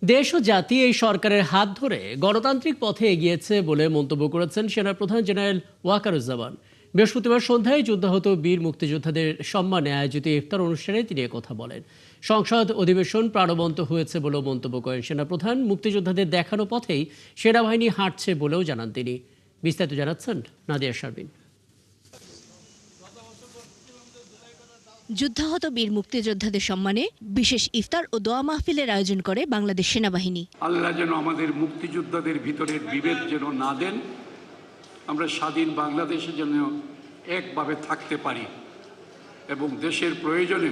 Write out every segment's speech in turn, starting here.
দেশ ও জাতি এই সরকারের হাত ধরে গণতান্ত্রিক পথে এগিয়েছে বলে মন্তব্য করেছেন সেনাপ্রধান জেনারেল ওয়াকারুজ্জামান। বৃহস্পতিবার সন্ধ্যায় যুদ্ধাহত বীর মুক্তিযোদ্ধাদের সম্মানে আয়োজিত ইফতার অনুষ্ঠানে তিনি কথা বলেন। সংসদ অধিবেশন প্রাণবন্ত হয়েছে বলেও মন্তব্য করেন সেনাপ্রধান। মুক্তিযোদ্ধাদের দেখানো পথেই সেনাবাহিনী হাঁটছে বলেও জানান তিনি। বিস্তারিত জানাচ্ছেন নাদিয়া শারমিন। যুদ্ধাহত বীর মুক্তিযোদ্ধাদের সম্মানে বিশেষ ইফতার ও দোয়া মাহফিলের আয়োজন করে বাংলাদেশ সেনাবাহিনী। আল্লাহ যেন আমাদের মুক্তিযোদ্ধাদের ভিতরের বিভেদ যেন না দেন, আমরা স্বাধীন বাংলাদেশে যেন একভাবে থাকতে পারি এবং দেশের প্রয়োজনে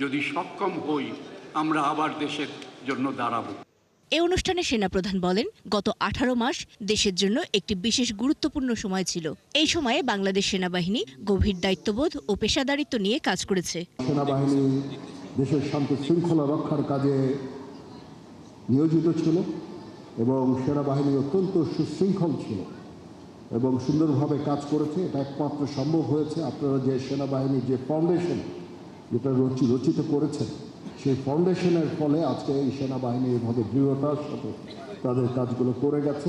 যদি সক্ষম হই আমরা আবার দেশের জন্য দাঁড়াবো। এই অনুষ্ঠানে সেনাপ্রধান বলেন, গত 18 মাস দেশের জন্য একটি বিশেষ গুরুত্বপূর্ণ সময় ছিল। এই সময়ে বাংলাদেশ সেনাবাহিনী গভীর দায়িত্ববোধ ও পেশাদারিত্ব নিয়ে কাজ করেছে। সেনাবাহিনী দেশের শান্তি শৃঙ্খলা রক্ষার কাজে নিয়োজিত ছিল এবং সেনাবাহিনী অত্যন্ত সুশৃঙ্খল ছিল এবং সুন্দরভাবে কাজ করেছে। এটা একমাত্র সম্ভব হয়েছে আপনারা যে সেনাবাহিনীর যে ফাউন্ডেশন যেটা রচিত করেছেন, সেই ফাউন্ডেশনের ফলে আজকে এই সেনাবাহিনী এভাবে দৃঢ়তার সাথে তাদের কাজগুলো করে গেছে।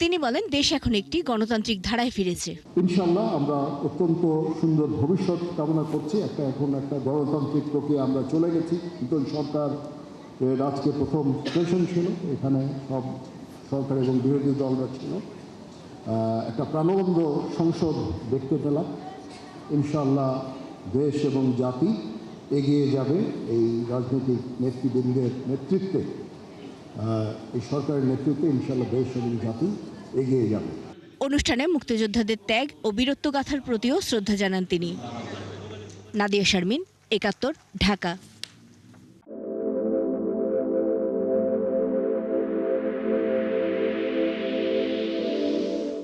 তিনি বলেন, দেশ এখন একটি গণতান্ত্রিক ধারায় ফিরেছে। ইনশাআল্লাহ আমরা অত্যন্ত সুন্দর ভবিষ্যৎ কামনা করছি। এখন একটা গণতান্ত্রিক প্রক্রিয়া আমরা চলে গেছি। নতুন সরকার আজকে প্রথম সেশন ছিল, এখানে সব সরকার এবং বিরোধী দলরা ছিল। একটা প্রাণবন্ত সংসদ দেখতে পেলাম। ইনশাআল্লাহ দেশ এবং জাতি এগিয়ে যাবে এই রাজনৈতিক নেতৃবৃন্দের নেতৃত্বে, এই সরকারের নেতৃত্বে ইনশাআল্লাহ দেশ এবং জাতি এগিয়ে যাবে। অনুষ্ঠানে মুক্তিযোদ্ধাদের ত্যাগ ও বীরত্বগাথার প্রতিও শ্রদ্ধা জানান তিনি। নাদিয়া শারমিন, ৭১, ঢাকা।